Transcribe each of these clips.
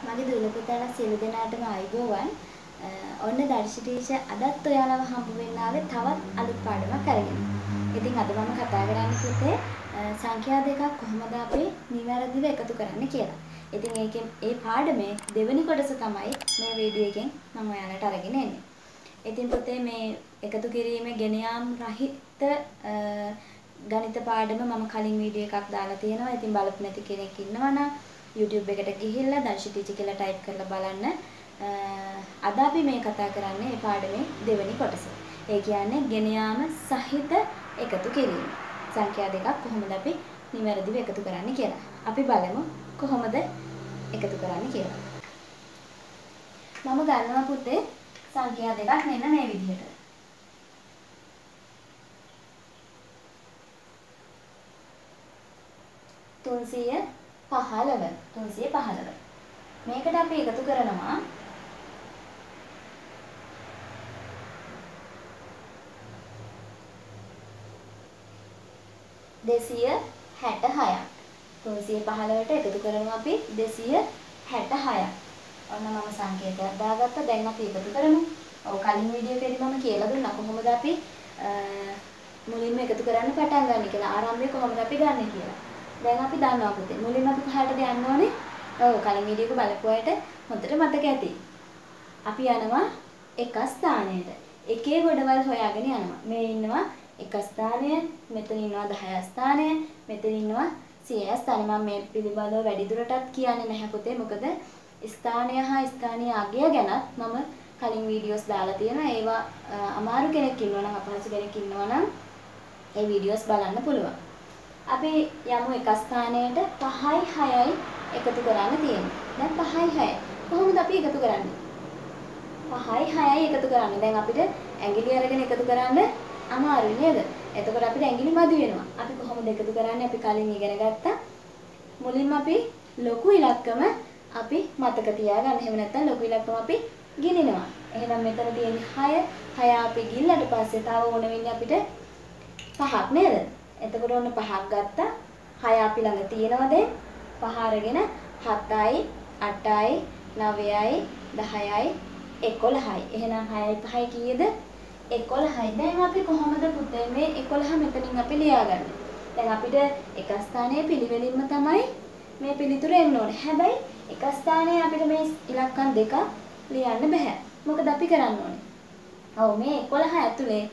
මගේ දුවලා පුතාලා සියලු දෙනාටම ආයුබෝවන්. ඔන්න දර්ශි ටීචර් අදත් ඔයාලව හම්බ වෙන්න ආවේ තවත් අලුත් පාඩමක් අරගෙන. ඉතින් අද මම කතා කරන්නේ පුතේ සංඛ්‍යා දෙකක් කොහොමද අපි නිවැරදිව එකතු කරන්නේ කියලා. ඉතින් ඒ පාඩමේ දෙවෙනි කොටස තමයි මේ වීඩියෝ එකෙන් මම ඔයාලට අරගෙන එන්නේ. ඉතින් පුතේ මේ එකතු කිරීමේ ගෙන යාම් රහිත ගණිත පාඩම මම කලින් වීඩියෝ එකක් දාලා තියෙනවා. ඉතින් බලපු නැති කෙනෙක් ඉන්නවනම් YouTube එකට ගිහිල්ලා දර්ශි ටීචර් කියලා ටයිප් කරලා බලන්න. අද අපි මේ කතා කරන්නේ මේ පාඩමේ දෙවෙනි කොටස. ඒ කියන්නේ ගෙන යාම සහිත එකතු කිරීම. සංඛ්‍යා දෙකක් කොහොමද අපි නිවැරදිව එකතු කරන්නේ කියලා. අපි බලමු කොහොමද එකතු කරන්නේ කියලා. මම ගන්නවා පුතේ සංඛ්‍යා දෙකක් මෙන්න මේ විදිහට. 315 මේකට අපි එකතු කරනවා 266ක් 315ට එකතු කරනවා අපි 266ක්. ඔන්න මම සංකේතයක් දාගත්තා. දැන් අපි එකතු කරමු. ඔව් කලින් වීඩියෝ එකේදී මම කියලා දුන්නා කොහොමද අපි මුලින්ම එකතු කරන්න පටන් ගන්න කියලා. ආරම්භය කොහොමද අපි ගන්නෙ කියලා. දැන් අපි දන්නවා පුතේ. මුලින්ම අපි පහළට යන්න ඕනේ. ඔව් කලින් වීඩියෝ එක බලපු අයට හොඳට මතක ඇති. අපි යනවා එක ස්ථානයට. එකේ ගොඩවල් හොයාගෙන යනවා. මේ ඉන්නවා එක ස්ථානය, මෙතන ඉන්නවා 10 ස්ථානය, මෙතන ඉන්නවා 100 ස්ථානය. මම මේ පිළිබඳව වැඩිදුරටත් කියන්නේ නැහැ පුතේ. මොකද ස්ථානය හා ස්ථානීය අගය ගැනත් මම කලින් වීඩියෝස් දාලා තියෙනවා. ඒවා අමාරු කෙනෙක් ඉන්නවා නම් අපහසු කෙනෙක් ඉන්නවා නම් ඒ වීඩියෝස් බලන්න පුළුවන්. අපි යමු එක ස්ථානයට 5යි 6යි එකතු කරන්න තියෙනවා. දැන් 5යි 6යි කොහොමද අපි එකතු කරන්නේ? 5යි 6යි එකතු කරන්නේ. දැන් අපිට ඇඟිලි අරගෙන එකතු කරන්න අමාරුයි නේද? එතකොට අපිට ඇඟිලි මදි වෙනවා. අපි කොහොමද එකතු කරන්නේ? අපි කලින් ඉගෙන ගත්තා. මුලින්ම අපි ලොකු ඉලක්කම අපි මතක තියාගන්න. එහෙම නැත්නම් ලොකු ඉලක්කම අපි ගිනිනවා. එහෙනම් මෙතන තියෙන්නේ 6. 6 අපි ගිල්ලට පස්සේ තව ඕන වෙන්නේ අපිට 5ක් නේද? එතකොට ඔන්න 5ක් ගත්තා. 6 අපි ළඟ තියෙනවා දැන්. 5 අරගෙන 7යි 8යි 9යි 10යි 11යි. එහෙනම් 6යි 5යි කීයද? 11යි. දැන් අපි කොහොමද පුතේ මේ 11 මෙතනින් අපි ලියාගන්නේ? දැන් අපිට එක ස්ථානයේ පිළිවෙලින්ම තමයි මේ පිළිතුර එන්න ඕනේ. හැබැයි එක ස්ථානයේ අපිට මේ ඉලක්කම් දෙක ලියන්න බෑ. මොකද අපි කරන්න ඕනේ? ඔව් මේ 11 ඇතුලේ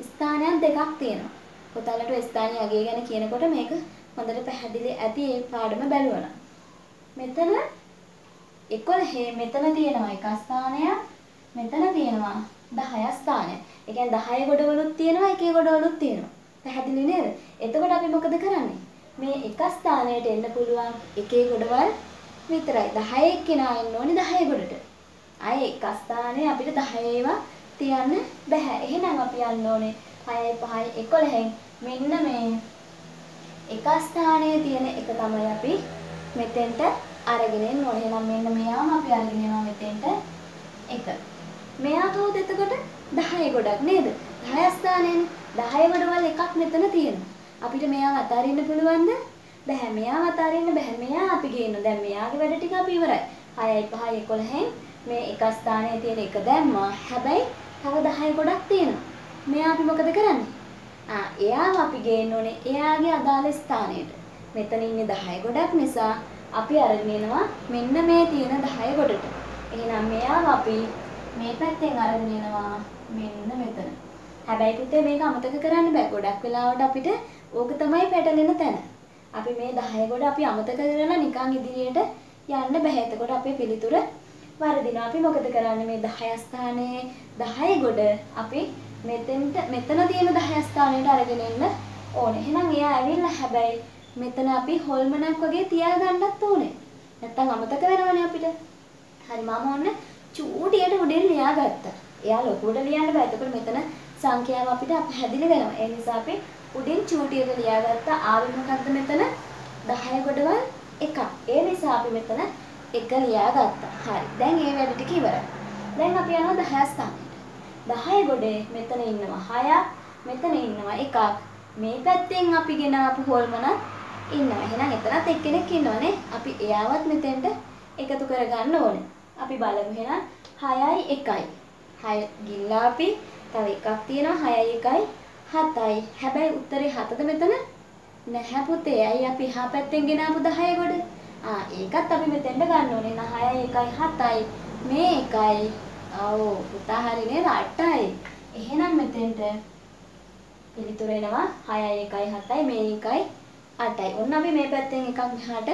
ස්ථානයන් දෙකක් තියෙනවා. පුතාලට ස්ථානීය අගය ගැන කියනකොට මේක හොඳට පැහැදිලි ඇති ඒ පාඩම බැලුවනම්. මෙතන 11 මෙතන තියෙනවා එක ස්ථානයක්. මෙතන තියෙනවා 10 ස්ථානයක්. ඒ කියන්නේ 10 ගොඩවලුත් තියෙනවා එකේ ගොඩවලුත් තියෙනවා. පැහැදිලි නේද? එතකොට අපි මොකද කරන්නේ? මේ එක ස්ථානයට එන්න පුළුවන් එකේ ගොඩවල් විතරයි. 10 එක්කෙනා එන්න ඕනේ 10 ගොඩට. ආයේ එක ස්ථානයේ අපිට 10 ඒවා තියන්න බෑ. එහෙනම් අපි යන්න ඕනේ 6යි 5යි 11න් මෙන්න මේ එක ස්ථානයේ තියෙන එක තමයි අපි මෙතෙන්ට අරගෙන එන්න ඕනේ. එහෙනම් මෙන්න මෙයාම අපි අරගෙන යනවා මෙතෙන්ට 1. මෙයා කවුද එතකොට? 10 ගොඩක් නේද? 10 ස්ථානයනේ. 10 ගොඩවල් එකක් මෙතන තියෙනවා. අපිට මෙයාව අතාරින්න පුළුවන්ද? බෑ. මෙයාව අතාරින්න බෑ. මෙයා අපි ගේනවා. දැන් මෙයාගේ වැඩ ටික අපි ඉවරයි. 6යි 5යි 11න් මේ එක ස්ථානයේ තියෙන එක දැම්මා. හැබැයි තව 10 ගොඩක් තියෙනවා. මෙයා අපි මොකද කරන්නේ? එයාව අපි ගේන්න ඕනේ එයාගේ අදාළ ස්ථානයට. මෙතන ඉන්නේ 10 ගොඩක් නිසා අපි අරගෙන එනවා මෙන්න මේ තියෙන 10 ගොඩට. එහෙනම් මෙයාව අපි මේ පැත්තෙන් අරගෙන එනවා මෙන්න මෙතන. හැබැයි පුතේ මේක අමතක කරන්න බෑ. ගොඩක් වෙලාවට අපිට ඕක තමයි පැටලෙන තැන. අපි මේ 10 ගොඩ අපි අමතක කරලා නිකන් ඉදිරියට යන්න බෑ. එතකොට අපේ පිළිතුර වරදිනවා. අපි මොකද කරන්නේ? මේ 10 ස්ථානයේ 10 ගොඩ අපි මෙතන තියෙන 10 ස්ථානයට අරගෙන එන්න ඕනේ. එහෙනම් එයා ඇවිල්ලා හැබැයි මෙතන අපි හොල්මනක් වගේ තියාගන්නත් ඕනේ. නැත්තම් අමතක වෙනවනේ අපිට. හරි මම ඔන්න චූටියට උඩින් ලියාගත්තා. එයා ලොකුවට ලියන්න බෑ. එතකොට මෙතන සංඛ්‍යාව අපිට පැහැදිලි වෙනවා. ඒ නිසා අපි උඩින් චූටියට ලියාගත්තා. ආවේ මොකද්ද මෙතන? 10 ගොඩවල් එකක්. ඒ නිසා අපි මෙතන 1 ලියාගත්තා. හරි. දැන් මේ වැඩ ටික ඉවරයි. දැන් අපි යනවා 10 ස්ථානයට. 10 ගොඩේ මෙතන ඉන්නවා 6ක්, මෙතන ඉන්නවා 1ක්. මේ පැත්තෙන් අපි ගෙන ආපු හොල්මනක් ඉන්නවා. එහෙනම් එතනත් එක්කෙනෙක් ඉන්නවනේ. අපි එයාවත් මෙතෙන්ට එකතු කරගන්න ඕනේ. අපි බලමු එහෙනම් 6යි 1යි. 6 ගිල්ලා අපි තව එකක් තියෙනවා 6යි 1යි 7යි. හැබැයි උත්තරේ 7ද මෙතන? නැහැ පුතේ. ඇයි අපි එහා පැත්තෙන් ගෙනාපු 10 ගොඩ? ඒකත් අපි මෙතෙන්ට ගන්න ඕනේ. 6යි 1යි 7යි. මේ 1යි. ඔව් පුතා හරි නේද? 8යි. එහෙනම් මෙතෙන්ට පිළිතුර එනවා 6යි 1යි 7යි මේ 1යි 8යි. ඔන්න අපි මේ පැත්තෙන් එකක් මෙහාට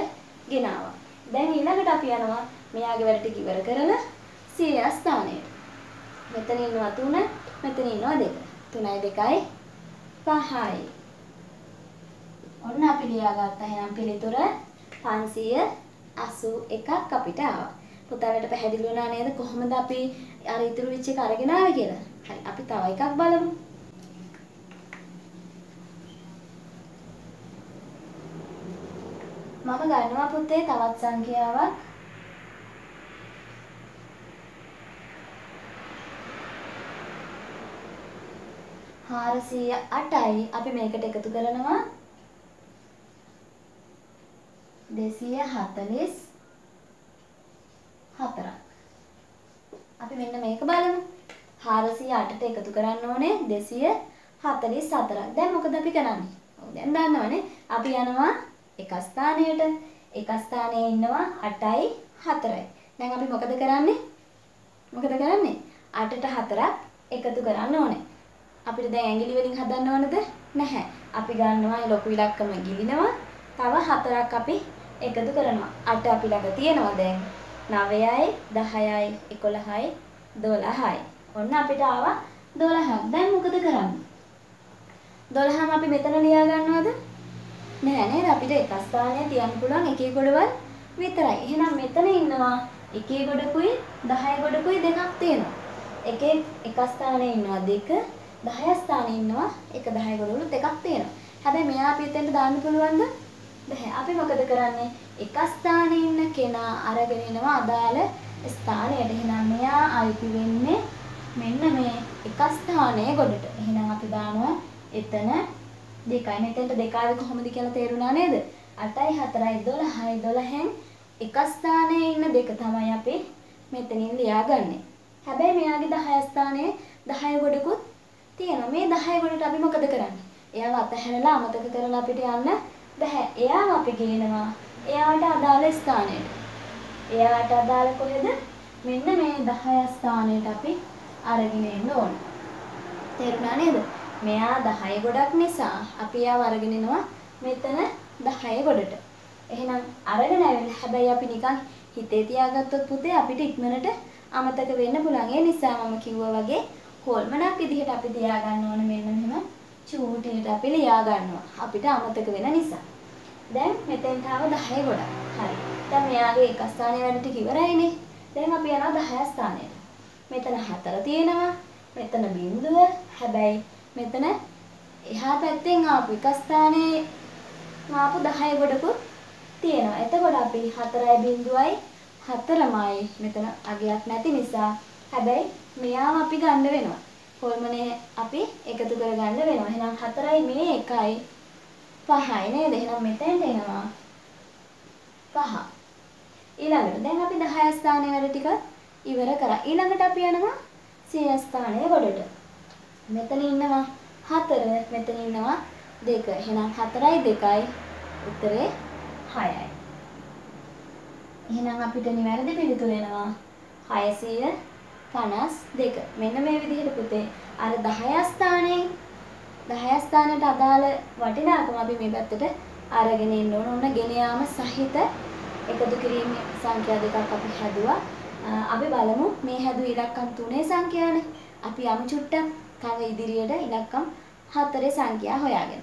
ගෙනාවා. දැන් ඊළඟට අපි යනවා මෙයාගේ වැඩ ටික ඉවර කරලා 100 ස්ථානයට. මෙතන ඉන්නවා 3, මෙතන ඉන්නවා 2. 3යි 2යි 5යි. ඔන්න අපි ලියාගත්තා එහෙනම් පිළිතුර 581ක් අපිට ආවා. පුතාලට පැහැදිලි වුණා නේද කොහොමද අපි අර ඉතුරු වෙච්ච එක අරගෙන ආවේ කියලා? හරි අපි තව එකක් බලමු. මම ගන්නවා පුතේ තවත් සංඛ්‍යාවක්. හාරසිය 8යි අපි මේකට එකතු කරනවා 244ක්. අපි මෙන්න මේක බලමු. 408ට එකතු කරන්න ඕනේ 244ක්. දැන් මොකද අපි කරන්නේ? ඔව් දැන් දන්නවනේ. අපි යනවා එක ස්ථානයට. එක ස්ථානයේ ඉන්නවා 8යි 4යි. දැන් අපි මොකද කරන්නේ? 8ට 4ක් එකතු කරන්න ඕනේ. අපිට දැන් ඇඟිලි වලින් හදන්න ඕනද? නැහැ. අපි ගන්නවා ලොකු ඉලක්කම ගිලිනවා. තව 4ක් අපි එකතු කරනවා. 8 අපි ළඟ තියෙනවා දැන්. 9යි 10යි 11යි 12යි. ඔන්න අපිට ආවා 12ක්. දැන් මොකද කරන්නේ? 12ම අපි මෙතන ලියා ගන්නවද? නෑ නේද? අපිට එක ස්ථානයේ තියන්න පුළුවන් එකේ ගොඩවල් විතරයි. එහෙනම් මෙතන ඉන්නවා එකේ ගොඩකුයි 10 ගොඩකුයි දෙකක් තියෙනවා. එකේ එක ස්ථානයේ ඉන්නවා 2, 10 ස්ථානයේ ඉන්නවා එක 10 ගොඩවලු දෙකක් තියෙනවා. හැබැයි මෙයා අපි එතෙන්ට දාන්න පුළුවන්ද? බැහැ. අපි මොකද කරන්නේ? එක ස්ථානයේ ඉන්න කෙනා අරගෙන එනවා අදාළ ස්ථානයට. එහෙනම් මෙයා අයිති වෙන්නේ මෙන්න මේ එක ස්ථානයේ ගොඩට. එහෙනම් අපි දානවා එතන 2යි. මෙතෙන්ට 2 ආවේ කොහොමද කියලා තේරුණා නේද? 8යි 4යි 12යි 12න් එක ස්ථානයේ ඉන්න 2 තමයි අපි මෙතනින් ලියාගන්නේ. හැබැයි මෙයාගේ 10 ස්ථානයේ 10 ගොඩකුත් තියෙනවා. මේ 10 ගොඩට අපි මොකද කරන්නේ? එයාව අතහැරලා අමතක කරලා අපිට යන්න බැහැ. එයාව අපි ගේනවා එයාට අදාළ ස්ථානයට. එයාට අදාළ කොහෙද? මෙන්න මේ 10 ස්ථානයට අපි අරගෙන එන්න ඕන. තේරුණා නේද? මෙයා 10 ගොඩක් නිසා අපි එයාව අරගෙන එනවා මෙතන 10 ගොඩට. එහෙනම් අරගෙන ආවිල්ලා හැබැයි අපි නිකන් හිතේ තියාගත්තොත් පුතේ අපිට ඉක්මනට අමතක වෙන්න පුළුවන්. ඒ නිසා මම කිව්වා වගේ හොල්මනක් විදිහට අපි තියා ගන්න ඕන මෙන්න මෙහෙම චූටියට අපි ලියා ගන්නවා. අපිට අමතක වෙන නිසා. දැන් මෙතෙන්ට ආව 10 ගොඩක්. හරි. දැන් මෙයාගේ එක ස්ථානයේ වැඩ ටික ඉවරයිනේ. දැන් අපි යනවා 10 ස්ථානයට. මෙතන 4 තියෙනවා. මෙතන බිංදුව. හැබැයි මෙතන එහා පැත්තෙන් ආපු එක ස්ථානයේ ආපු 10 ගොඩකුත් තියෙනවා. එතකොට අපි 4යි බිංදුවයි 4මයි මෙතන අගයක් නැති නිසා හැබැයි මෙයාව අපි ගන්න වෙනවා. හොල්මනේ අපි එකතු කරගන්න වෙනවා. එහෙනම් 4යි මේ 1යි 5යි නේද? එහෙනම් මෙතෙන්ට එනවා 5. ඊළඟට දැන් අපි 10 ස්ථානයේ වැඩ ටික ඉවර කරා. ඊළඟට අපි යනවා 100 ස්ථානයේ ගොඩට. මෙතන ඉන්නවා 4, මෙතන ඉන්නවා 2. එහෙනම් 4යි 2යි උත්තරේ 6යි. එහෙනම් අපිට නිවැරදි පිළිතුර එනවා 652. මෙන්න මේ විදිහට පුතේ අර 10 ස්ථානයට අදාළ වටිනාකම අපි මේ පැත්තට අරගෙන ඉන්න ඕන. ඔන්න ගෙන යාම සහිත එකතු කිරීමේ සංඛ්‍යා දෙකක් අපි හැදුවා. අපි බලමු මේ හැදුව ඉලක්කම් 3 සංඛ්‍යානේ. අපි යමු චුට්ටක් තව ඉදිරියට ඉලක්කම් 4 සංඛ්‍යා හොයාගෙන.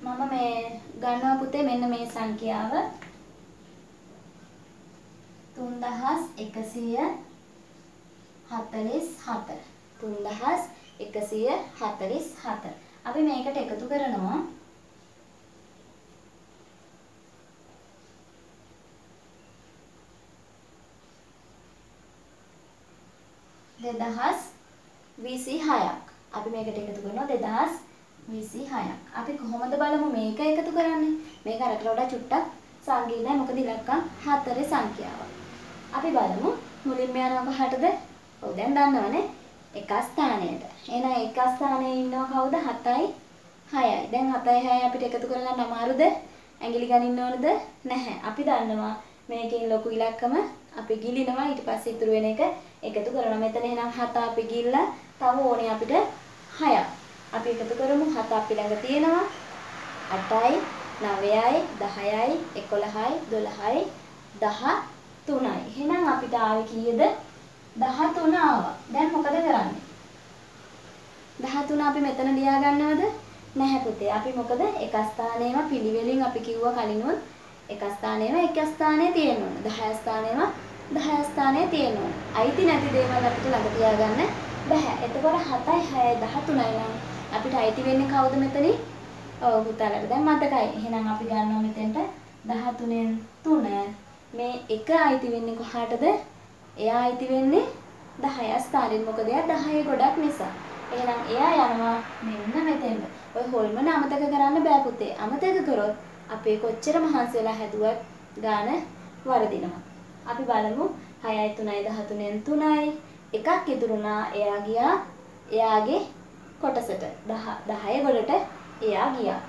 මම මේ ගන්නවා පුතේ මෙන්න මේ සංඛ්‍යාව 3147. 3147. අපි මේකට එකතු කරනවා 3147 2026ක්. අපි මේකට එකතු කරනවා 2026ක්. අපි කොහොමද බලමු මේක එකතු කරන්නේ? මේක අරකට වඩා චුට්ටක් සංකීර්ණයි. මොකද ඉලක්කම් 4 සංඛ්‍යාවක්. අපි බලමු මුලින්ම යනවා කොහටද? ඔව් දැන් දන්නවනේ. එක ස්ථානයට. එහෙනම් එක ස්ථානයේ ඉන්නව කවුද? 7යි 6යි. දැන් 7යි 6යි අපිට එකතු කරගන්න අමාරුද? ඇඟිලි ගනින්න ඕනද? නැහැ. අපි දන්නවා මේකෙන් ලොකු ඉලක්කම අපි ගිලිනවා ඊට පස්සේ ඉතුරු වෙන එක එකතු කරනවා. මෙතන එහෙනම් 7 අපි ගිල්ලා තව ඕනේ අපිට 6ක්. අපි එකතු කරමු 7 අපි ළඟ තියෙනවා 8යි 9යි 10යි 11යි 12යි 13යි. එහෙනම් අපිට ආවේ කීයද? 13 ආවා. දැන් මොකද කරන්නේ? 13 අපි මෙතන ලියා ගන්නවද? නැහැ පුතේ. අපි මොකද එක ස්ථානයේම පිළිවෙලින් අපි කිව්වා කලිනුත් එක ස්ථානයේම එක ස්ථානයේ තියෙන්න ඕන. 10 ස්ථානයේම 10 ස්ථානයේ තියෙන්න ඕන. අයිති නැති දේවල් අපිට ළඟ තියාගන්න බෑ. එතකොට 7යි 6යි 13යි නම් අපිට අයිති වෙන්නේ කවුද මෙතනින්? ඔව් පුතාලට දැන් මතකයි. එහෙනම් අපි ගන්නවා මෙතෙන්ට 13න් 3 මේ එක අයිති වෙන්නේ කොහාටද? එයා අයිති වෙන්නේ 10 ස්ථානෙට. මොකද එයා 10 ගොඩක් නිසා. එහෙනම් එයා යනවා මෙන්න මෙතෙන්ට. ඔය හොල්මන අමතක කරන්න බෑ පුතේ. අමතක කරොත් අපේ කොච්චර මහන්සි වෙලා හැදුවත් ගාන වරදිනවා. අපි බලමු 6යි 3යි 13න් 3යි එකක් ඉතුරුනා. එයා ගියා එයාගේ කොටසට 10 ගොඩට එයා ගියා.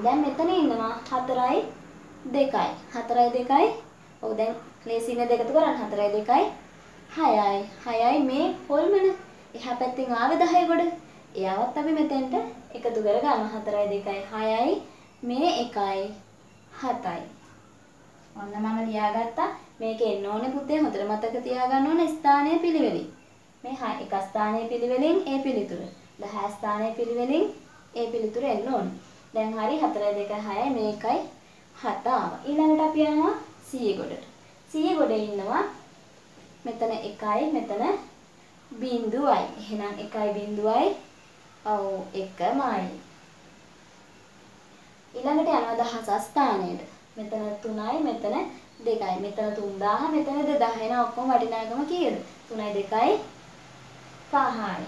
දැන් මෙතන ඉන්නවා 4යි 2යි. 4යි 2යි. ඔව් දැන් ලේසියෙන් දෙක කරන්න 4යි 2යි 6යි. 6යි මේ හොල්මන එහා පැත්තෙන් ආවේ 10 ගොඩ. එයාවත් අපි මෙතෙන්ට එකතු කරගන්න 4යි 2යි 6යි මේ 1යි 7යි. ඔන්න මම ලියාගත්තා. මේක එන්න ඕනේ පුතේ හොඳට මතක තියාගන්න ඕනේ ස්ථානයේ පිළිවෙලින්. මේ එක ස්ථානයේ පිළිවෙලින් ඒ පිළිතුර. 10 ස්ථානයේ පිළිවෙලින් ඒ පිළිතුර එන්න ඕනේ. දැන් හරි 4යි 2යි 6යි මේ 1යි 7 ආවා. ඊළඟට අපි යනවා 100 ගොඩට. 100 ගොඩේ ඉන්නවා මෙතන 1යි මෙතන බිංදුවයි. එහෙනම් 1යි බිංදුවයි ඔව් එකමයි. ඊළඟට යනවා 10 ස්ථානයට. මෙතන 3යි මෙතන 2යි. මෙතන 3000 මෙතන 2000. එන ඔක්කොම වටිනාකම කීයද? 3යි 2යි 5යි.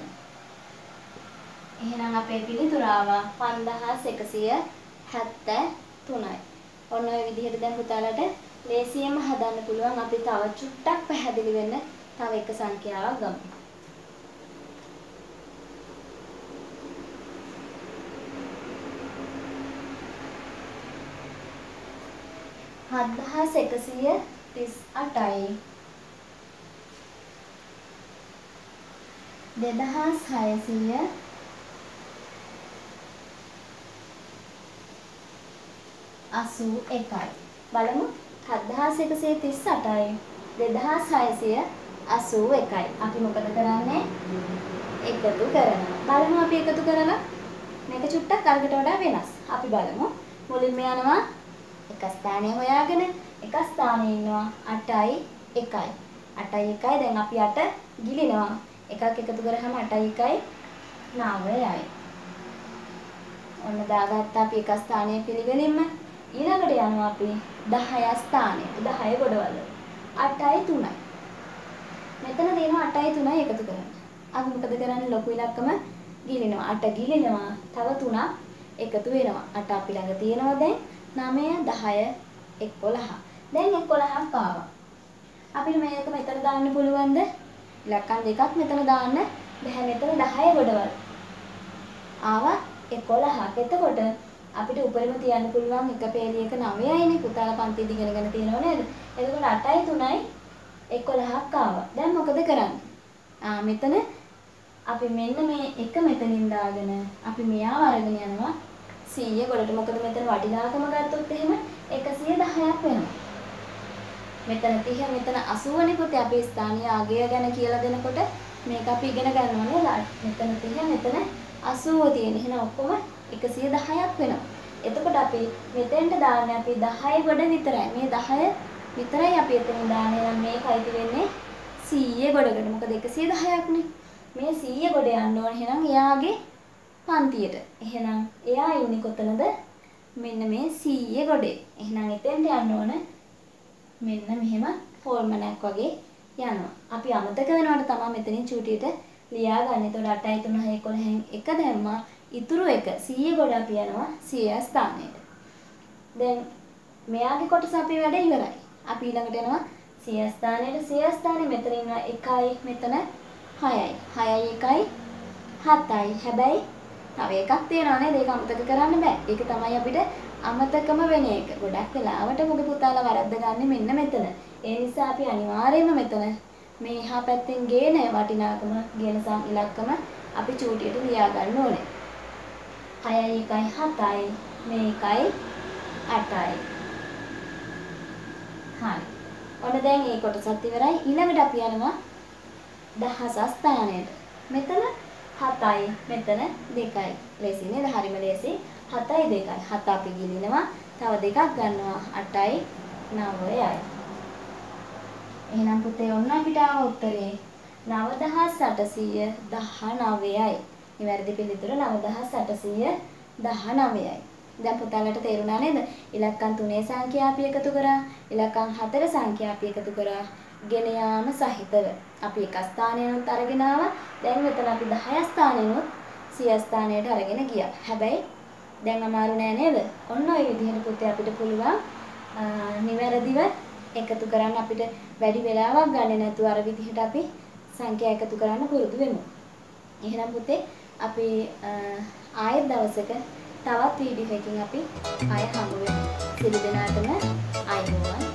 එහෙනම් අපේ පිළිතුර ආවා 5173යි. ඔන්න ඔය විදිහට දැන් පුතාලට ලේසියෙන්ම හදන්න පුළුවන්. අපි තව චුට්ටක් පැහැදිලි වෙන්න තව එක සංඛ්‍යාවක් ගමු. 7138යි 2600 81යි. බලමු 7138යි 2681යි. අපි මොකද කරන්නේ? එකතු කරනවා. බලමු අපි එකතු කරලා මේක චුට්ටක් අරකට වඩා වෙනස්. අපි බලමු. මුලින්ම යනවා එක ස්ථානයේ හොයාගෙන එක ස්ථානයේ ඉන්නවා 8යි 1යි. 8යි 1යි දැන් අපි 8 ගිලිනවා. එකක් එකතු කරාම 8යි 1යි 9යි. ඔන්න දාගත්තා අපි එක ස්ථානයේ පිළිවෙලින්ම. ඊළඟට යනවා අපි 10 ස්ථානයට. 10 ගොඩවල 8යි 3යි. මෙතන තියෙනවා 8යි 3යි එකතු කරන්න. අපි මොකද කරන්නේ? ලොකු ඉලක්කම ගිලිනවා. 8 ගිලිනවා. තව 3ක් එකතු වෙනවා. 8 අපි ළඟ තියෙනවා දැන් 9 10 11. දැන් 11ක් ආවා. අපිට මේක මෙතන දාන්න පුළුවන්ද? ඉලක්කම් දෙකක් මෙතන දාන්න බැහැ. මෙතන 10 ගොඩවල්. ආවා 11ක්. එතකොට අපිට උඩරිම තියන්න පුළුවන් එක පේලියක 9යිනේ. පුතාලා පන්තියේදී ඉගෙනගෙන තියෙනව නේද? එතකොට 8යි 3යි 11ක් ආවා. දැන් මොකද කරන්නේ? මෙතන අපි මෙන්න මේ එක මෙතනින් දාගෙන අපි මෙයාව අරගෙන යනවා 100 ගොඩට. මොකද මෙතන වටිනාකම ගත්තොත් එහෙම 110ක් වෙනවා. මෙතන 30 මෙතන 80 නේ පුතේ. අපි ස්ථානීය ආගය ගැන කියලා දෙනකොට මේක අපි ඉගෙන ගන්න ඕනේ. මෙතන 30 මෙතන 80 තියෙන. එහෙනම් ඔක්කොම 110ක් වෙනවා. එතකොට අපි මෙතෙන්ට දාන්නේ අපි 10 ගොඩ විතරයි. මේ 10 විතරයි අපි එතනින් දාන්නේ. නම් මේකයි වෙන්නේ 100 ගොඩකට. මොකද 110ක් නේ. මේ 100 ගොඩ යන්න ඕනේ. එහෙනම් එයාගේ පන්තියට. එහෙනම් එයා ඉන්නේ කොතනද? මෙන්න මේ 100 ගොඩේ. එහෙනම් එතෙන්ට යන්න ඕන මෙන්න මෙහෙම ෆෝල්මනක් වගේ යනවා. අපි අමතක වෙනවට තමයි මෙතනින් චූටියට ලියා ගන්න. එතකොට 8යි 3යි 11න් එක දැම්මා. ඉතුරු එක 100 ගොඩ අපි යනවා 100 ස්ථානයට. දැන් මෙයාගේ කොටස අපි වැඩ ඉවරයි. අපි ඊළඟට යනවා 100 ස්ථානයට. 100 ස්ථානේ මෙතන ඉන්නවා 1යි මෙතන 6යි. 6යි 1යි 7යි. හැබැයි තව එකක් තියෙනවා නේද? ඒක අමතක කරන්න බෑ. ඒක තමයි අපිට අමතකම වෙන එක. ගොඩක් වෙලාවට මොකද පුතාලා වරද්ද ගන්න මෙන්න මෙතන. ඒ නිසා අපි අනිවාර්යයෙන්ම මෙතන මේ එහා පැත්තෙන් ගේන වටිනාකම ගේන ඉලක්කම අපි චූටියට ලියා ගන්න ඕනේ. 6යි 1යි 7යි මේ 1යි 8යි. හරි. ඔන්න දැන් මේ කොටසත් ඉවරයි. ඊළඟට අපි යනවා දහස ස්ථානයට. මෙතන 7යි මෙතන 2යි. ලේසි නේද? හරිම ලේසි. 7යි 2යි. 7 අපි ගිලිනවා. තව දෙකක් ගන්නවා. 8යි 9යි. එහෙනම් පුතේ ඔන්න අපිට ආව උත්තරේ 9819යි. නිවැරදි පිළිතුර 9819යි. දැන් පුතාලට තේරුණා නේද? ඉලක්කම් 3 සංඛ්‍යා අපි එකතු කරා. ඉලක්කම් 4 සංඛ්‍යා අපි එකතු කරා. ගෙන යාම සහිතව. අපි එක ස්ථානයකට අරගෙන ආවා. දැන් මෙතන අපි 10 ස්ථානෙනොත් 100 ස්ථානයට අරගෙන ගියා. හැබැයි දැන් අමාරු නෑ නේද? ඔන්න ඔය විදිහට පුතේ අපිට පුළුවන් නිවැරදිව එකතු කරන්න. අපිට වැඩි වෙලාවක් ගන්න නැතුව අර විදිහට අපි සංඛ්‍යා එකතු කරන්න පුරුදු වෙමු. එහෙනම් පුතේ අපි ආයෙත් දවසක තවත් වීඩියෝ එකකින් අපි ආයෙ හමු වෙමු. සියලු දෙනාටම ආයුබෝවන්.